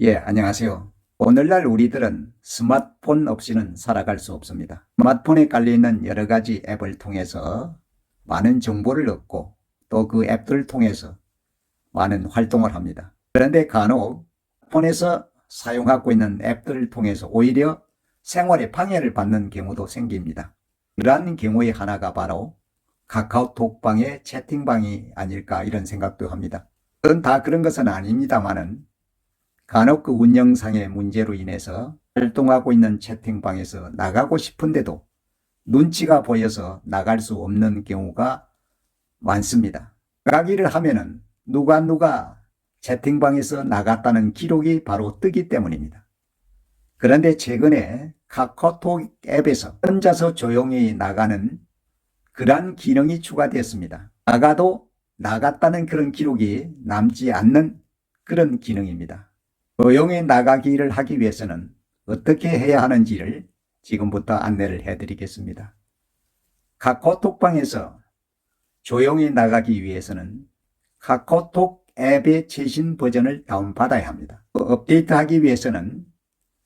예, 안녕하세요. 오늘날 우리들은 스마트폰 없이는 살아갈 수 없습니다. 스마트폰에 깔려있는 여러 가지 앱을 통해서 많은 정보를 얻고 또 그 앱들을 통해서 많은 활동을 합니다. 그런데 간혹 폰에서 사용하고 있는 앱들을 통해서 오히려 생활에 방해를 받는 경우도 생깁니다. 그러한 경우의 하나가 바로 카카오톡방의 채팅방이 아닐까 이런 생각도 합니다. 다 그런 것은 아닙니다만은 간혹 그 운영상의 문제로 인해서 활동하고 있는 채팅방에서 나가고 싶은데도 눈치가 보여서 나갈 수 없는 경우가 많습니다. 나가기를 하면은 누가 채팅방에서 나갔다는 기록이 바로 뜨기 때문입니다. 그런데 최근에 카카오톡 앱에서 혼자서 조용히 나가는 그러한 기능이 추가되었습니다. 나가도 나갔다는 그런 기록이 남지 않는 그런 기능입니다. 조용히 나가기를 하기 위해서는 어떻게 해야 하는지를 지금부터 안내를 해드리겠습니다. 카카오톡방에서 조용히 나가기 위해서는 카카오톡 앱의 최신 버전을 다운받아야 합니다. 업데이트하기 위해서는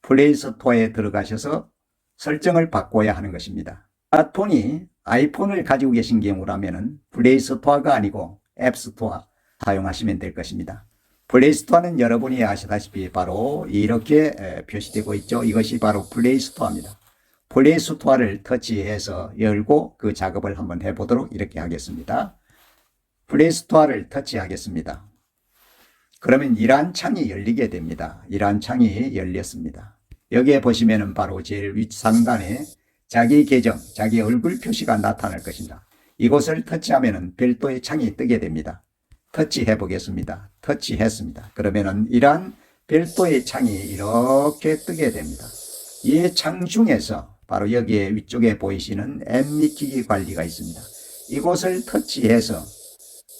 플레이스토어에 들어가셔서 설정을 바꿔야 하는 것입니다. 스마트폰이 아이폰을 가지고 계신 경우라면 플레이스토어가 아니고 앱스토어 사용하시면 될 것입니다. 플레이스토어는 여러분이 아시다시피 바로 이렇게 표시되고 있죠. 이것이 바로 플레이스토어입니다. 플레이스토어를 터치해서 열고 그 작업을 한번 해보도록 이렇게 하겠습니다. 플레이스토어를 터치하겠습니다. 그러면 이러한 창이 열리게 됩니다. 이러한 창이 열렸습니다. 여기에 보시면은 바로 제일 윗상단에 자기 계정, 자기 얼굴 표시가 나타날 것입니다. 이곳을 터치하면은 별도의 창이 뜨게 됩니다. 터치해 보겠습니다. 터치했습니다. 그러면은 이러한 별도의 창이 이렇게 뜨게 됩니다. 이 창 중에서 바로 여기에 위쪽에 보이시는 앱 및 기기 관리가 있습니다. 이곳을 터치해서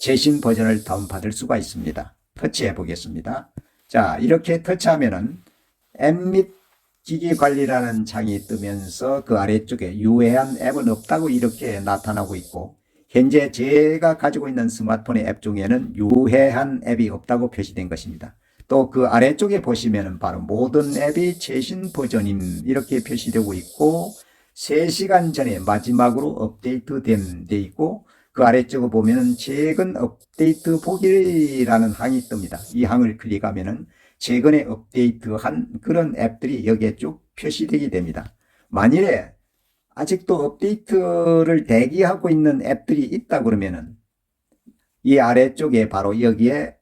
최신 버전을 다운받을 수가 있습니다. 터치해 보겠습니다. 자, 이렇게 터치하면은 앱 및 기기 관리라는 창이 뜨면서 그 아래쪽에 유해한 앱은 없다고 이렇게 나타나고 있고, 현재 제가 가지고 있는 스마트폰의 앱 중에는 유해한 앱이 없다고 표시된 것입니다. 또 그 아래쪽에 보시면은 바로 모든 앱이 최신 버전임 이렇게 표시되고 있고, 3시간 전에 마지막으로 업데이트된 데 있고, 그 아래쪽에 보면은 최근 업데이트 보기라는 항이 뜹니다. 이 항을 클릭하면은 최근에 업데이트한 그런 앱들이 여기에 쭉 표시되게 됩니다. 만일에 아직도 업데이트를 대기하고 있는 앱들이 있다 그러면은 이 아래쪽에 바로 여기에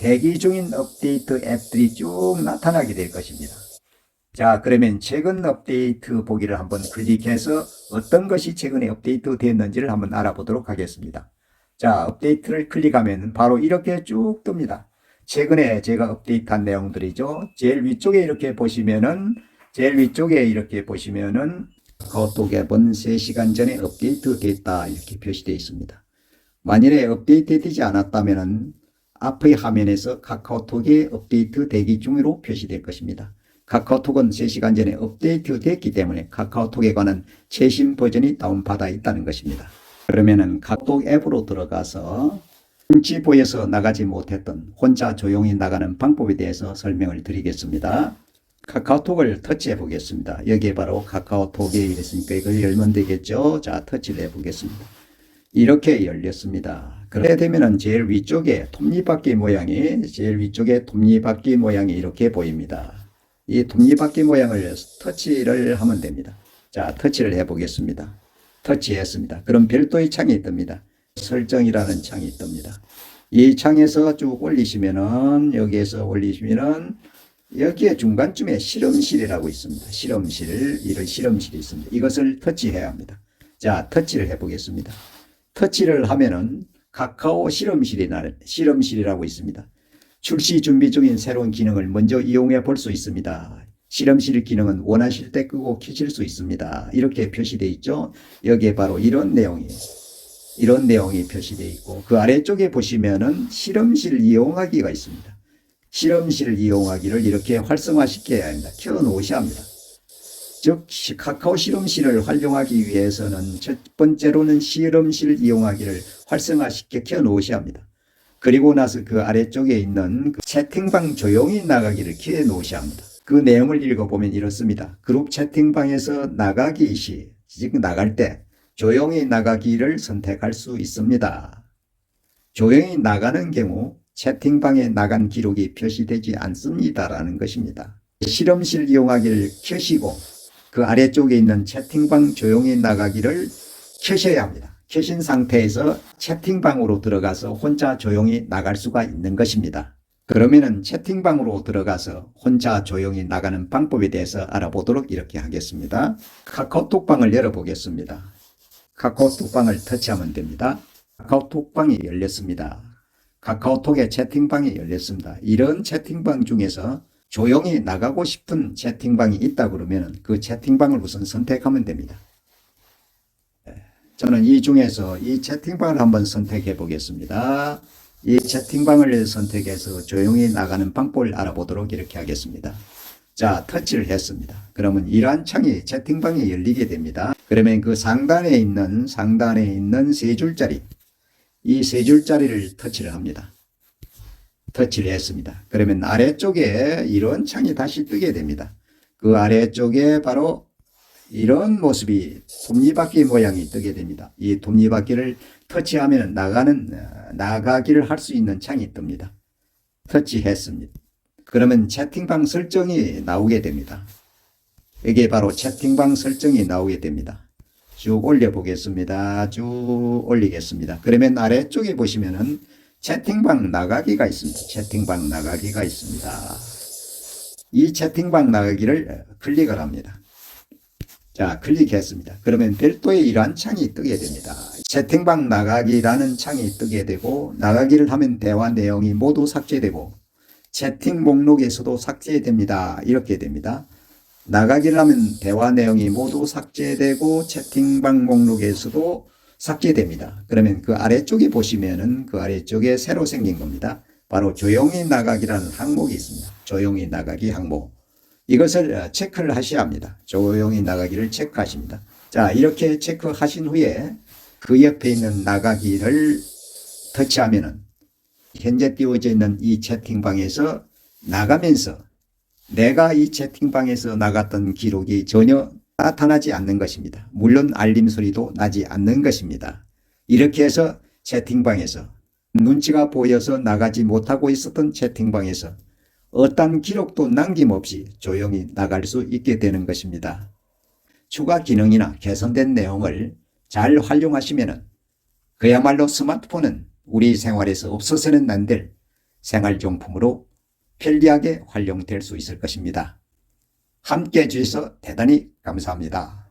대기 중인 업데이트 앱들이 쭉 나타나게 될 것입니다. 자, 그러면 최근 업데이트 보기를 한번 클릭해서 어떤 것이 최근에 업데이트 됐는지를 한번 알아보도록 하겠습니다. 자, 업데이트를 클릭하면 바로 이렇게 쭉 뜹니다. 최근에 제가 업데이트한 내용들이죠. 제일 위쪽에 이렇게 보시면은 카카오톡 앱은 3시간 전에 업데이트 됐다 이렇게 표시되어 있습니다. 만일에 업데이트 되지 않았다면 앞의 화면에서 카카오톡이 업데이트 대기 중으로 표시될 것입니다. 카카오톡은 3시간 전에 업데이트 됐기 때문에 카카오톡에 관한 최신 버전이 다운받아 있다는 것입니다. 그러면은 카카오톡 앱으로 들어가서 눈치 보여서 나가지 못했던 혼자 조용히 나가는 방법에 대해서 설명을 드리겠습니다. 카카오톡을 터치해 보겠습니다. 여기에 바로 카카오톡이 있으니까 이걸 열면 되겠죠. 자, 터치를 해 보겠습니다. 이렇게 열렸습니다. 그렇게 되면은 제일 위쪽에 톱니바퀴 모양이 이렇게 보입니다. 이 톱니바퀴 모양을 터치를 하면 됩니다. 자, 터치를 해 보겠습니다. 터치했습니다. 그럼 별도의 창이 뜹니다. 설정이라는 창이 뜹니다. 이 창에서 쭉 올리시면은 여기에 중간쯤에 실험실이라고 있습니다. 실험실이 있습니다. 이것을 터치해야 합니다. 자, 터치를 해 보겠습니다. 터치를 하면은 카카오 실험실이라고 있습니다. 출시 준비 중인 새로운 기능을 먼저 이용해 볼 수 있습니다. 실험실 기능은 원하실 때 끄고 켜실 수 있습니다. 이렇게 표시되어 있죠. 여기에 바로 이런 내용이 표시되어 있고, 그 아래쪽에 보시면은 실험실 이용하기가 있습니다. 실험실 이용하기를 이렇게 활성화시켜야 합니다. 켜놓으셔야 합니다. 즉 카카오 실험실을 활용하기 위해서는 첫 번째로는 실험실 이용하기를 활성화시켜 켜놓으셔야 합니다. 그리고 나서 그 아래쪽에 있는 그 채팅방 조용히 나가기를 켜해 놓으셔야 합니다. 그 내용을 읽어보면 이렇습니다. 그룹 채팅방에서 나가기 시, 즉 나갈 때 조용히 나가기를 선택할 수 있습니다. 조용히 나가는 경우 채팅방에 나간 기록이 표시되지 않습니다라는 것입니다. 실험실 이용하기를 켜시고 그 아래쪽에 있는 채팅방 조용히 나가기를 켜셔야 합니다. 켜신 상태에서 채팅방으로 들어가서 혼자 조용히 나갈 수가 있는 것입니다. 그러면은 채팅방으로 들어가서 혼자 조용히 나가는 방법에 대해서 알아보도록 이렇게 하겠습니다. 카카오톡방을 열어보겠습니다. 카카오톡방을 터치하면 됩니다. 카카오톡방이 열렸습니다. 카카오톡의 채팅방이 열렸습니다. 이런 채팅방 중에서 조용히 나가고 싶은 채팅방이 있다 그러면 그 채팅방을 우선 선택하면 됩니다. 저는 이 중에서 이 채팅방을 한번 선택해 보겠습니다. 이 채팅방을 선택해서 조용히 나가는 방법을 알아보도록 이렇게 하겠습니다. 자, 터치를 했습니다. 그러면 이러한 창이 채팅방이 열리게 됩니다. 그러면 그 상단에 있는 세 줄짜리, 이 세 줄짜리를 터치를 합니다. 터치를 했습니다. 그러면 아래쪽에 이런 창이 다시 뜨게 됩니다. 그 아래쪽에 바로 이런 모습이 톱니바퀴 모양이 뜨게 됩니다. 이 톱니바퀴를 터치하면 나가기를 할 수 있는 창이 뜹니다. 터치했습니다. 그러면 채팅방 설정이 나오게 됩니다. 이게 바로 채팅방 설정이 나오게 됩니다. 쭉 올려보겠습니다. 쭉 올리겠습니다. 그러면 아래쪽에 보시면은 채팅방 나가기가 있습니다. 채팅방 나가기가 있습니다. 이 채팅방 나가기를 클릭을 합니다. 자, 클릭했습니다. 그러면 별도의 이러한 창이 뜨게 됩니다. 채팅방 나가기라는 창이 뜨게 되고, 나가기를 하면 대화 내용이 모두 삭제되고 채팅 목록에서도 삭제됩니다. 이렇게 됩니다. 나가기를 하면 대화 내용이 모두 삭제되고 채팅방 목록에서도 삭제됩니다. 그러면 그 아래쪽에 보시면은 그 아래쪽에 새로 생긴 겁니다. 바로 조용히 나가기라는 항목이 있습니다. 조용히 나가기 항목. 이것을 체크를 하셔야 합니다. 조용히 나가기를 체크하십니다. 자, 이렇게 체크하신 후에 그 옆에 있는 나가기를 터치하면은 현재 띄워져 있는 이 채팅방에서 나가면서 내가 이 채팅방에서 나갔던 기록이 전혀 나타나지 않는 것입니다. 물론 알림 소리도 나지 않는 것입니다. 이렇게 해서 채팅방에서 눈치가 보여서 나가지 못하고 있었던 채팅방에서 어떤 기록도 남김없이 조용히 나갈 수 있게 되는 것입니다. 추가 기능이나 개선된 내용을 잘 활용하시면 그야말로 스마트폰은 우리 생활에서 없어서는 안 될 생활용품으로 편리하게 활용될 수 있을 것입니다. 함께 해주셔서 대단히 감사합니다.